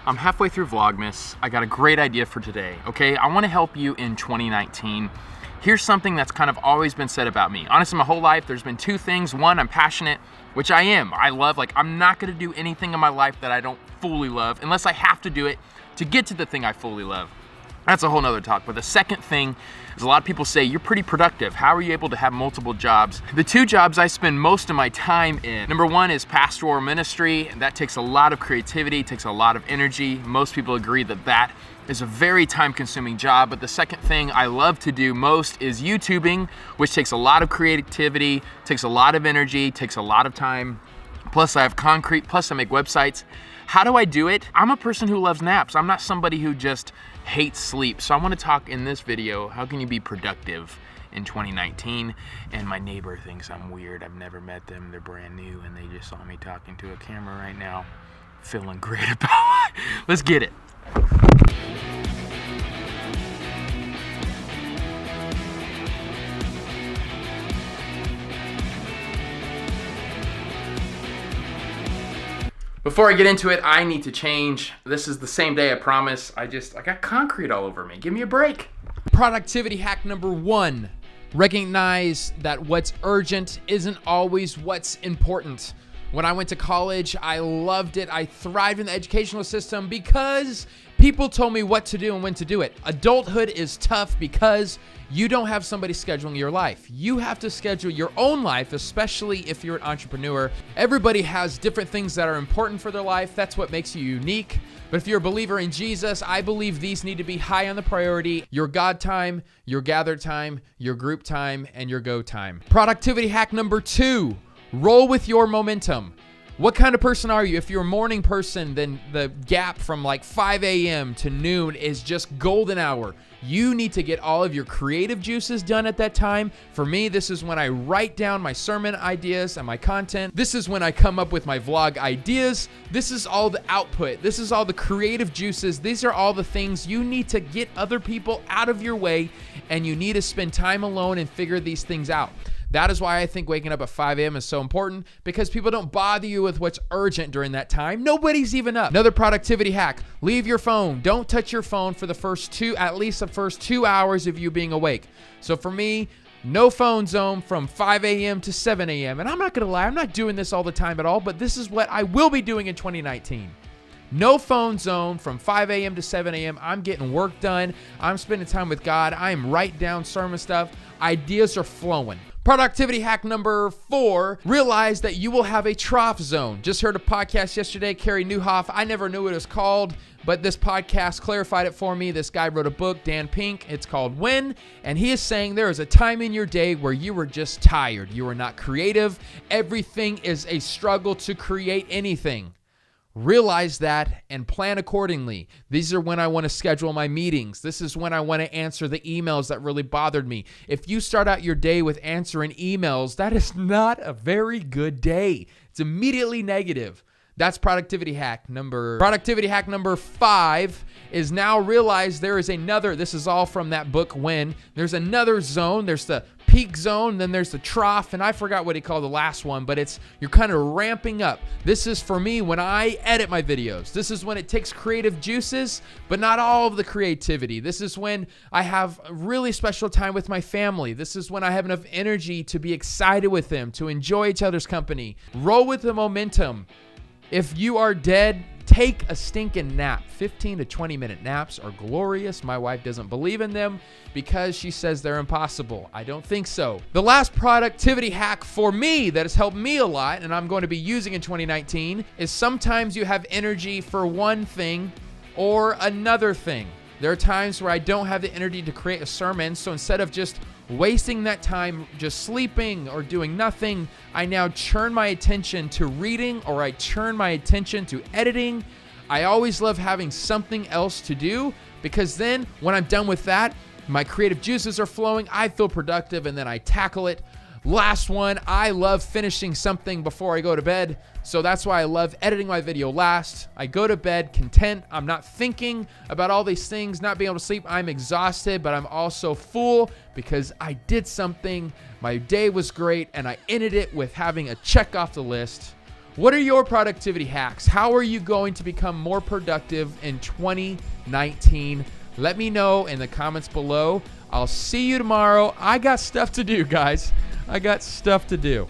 I'm halfway through Vlogmas. I got a great idea for today, okay? I wanna help you in 2019. Here's something that's kind of always been said about me. Honestly, my whole life, there's been two things. One, I'm passionate, which I am. I love, I'm not gonna do anything in my life that I don't fully love, unless I have to do it to get to the thing I fully love. That's a whole nother talk. But the second thing is, a lot of people say, you're pretty productive. How are you able to have multiple jobs? The two jobs I spend most of my time in, number one is pastoral ministry, and that takes a lot of creativity, takes a lot of energy. Most people agree that that is a very time-consuming job. But the second thing I love to do most is YouTubing, which takes a lot of creativity, takes a lot of energy, takes a lot of time. Plus I have concrete, plus I make websites. How do I do it? I'm a person who loves naps. I'm not somebody who just hates sleep. So I want to talk in this video, how can you be productive in 2019? And my neighbor thinks I'm weird. I've never met them. They're brand new and they just saw me talking to a camera right now. Feeling great about it. Let's get it. Before I get into it, I need to change. This is the same day, I promise. I got concrete all over me. Give me a break. Productivity hack number one, recognize that what's urgent isn't always what's important. When I went to college, I loved it. I thrived in the educational system because people told me what to do and when to do it. Adulthood is tough because you don't have somebody scheduling your life. You have to schedule your own life, especially if you're an entrepreneur. Everybody has different things that are important for their life. That's what makes you unique. But if you're a believer in Jesus, I believe these need to be high on the priority: your God time, your gather time, your group time, and your go time. Productivity hack number two, roll with your momentum. What kind of person are you? If you're a morning person, then the gap from 5 a.m. to noon is just golden hour. You need to get all of your creative juices done at that time. For me, this is when I write down my sermon ideas and my content. This is when I come up with my vlog ideas. This is all the output. This is all the creative juices. These are all the things you need to get other people out of your way, and you need to spend time alone and figure these things out. That is why I think waking up at 5 a.m. is so important, because people don't bother you with what's urgent during that time. Nobody's even up. Another productivity hack, leave your phone. Don't touch your phone for at least the first 2 hours of you being awake. So for me, no phone zone from 5 a.m. to 7 a.m. And I'm not gonna lie, I'm not doing this all the time at all, but this is what I will be doing in 2019. No phone zone from 5 a.m. to 7 a.m. I'm getting work done. I'm spending time with God. I'm writing down sermon stuff. Ideas are flowing. Productivity hack number four, realize that you will have a trough zone. Just heard a podcast yesterday, Carrie Newhoff. I never knew what it was called, but this podcast clarified it for me. This guy wrote a book, Dan Pink. It's called When, and he is saying there is a time in your day where you were just tired. You are not creative. Everything is a struggle to create anything. Realize that and plan accordingly. These are when I want to schedule my meetings. This is when I want to answer the emails that really bothered me. If you start out your day with answering emails, that is not a very good day. It's immediately negative. That's productivity hack number 5 is now realize there is another, this is all from that book When, there's another zone. There's the peak zone, then there's the trough, and I forgot what he called the last one, but you're kind of ramping up. This is for me when I edit my videos. This is when it takes creative juices, but not all of the creativity. This is when I have a really special time with my family. This is when I have enough energy to be excited with them, to enjoy each other's company. Roll with the momentum. If you are dead, take a stinking nap. 15 to 20 minute naps are glorious. My wife doesn't believe in them because she says they're impossible. I don't think so. The last productivity hack for me that has helped me a lot and I'm going to be using in 2019 is sometimes you have energy for one thing or another thing. There are times where I don't have the energy to create a sermon, so instead of just wasting that time just sleeping or doing nothing, I now turn my attention to reading, or I turn my attention to editing. I always love having something else to do, because then when I'm done with that, my creative juices are flowing, I feel productive, and then I tackle it. Last one, I love finishing something before I go to bed. So that's why I love editing my video last. I go to bed content. I'm not thinking about all these things, not being able to sleep. I'm exhausted, but I'm also full because I did something. My day was great, and I ended it with having a check off the list. What are your productivity hacks? How are you going to become more productive in 2019? Let me know in the comments below. I'll see you tomorrow. I got stuff to do, guys. I got stuff to do.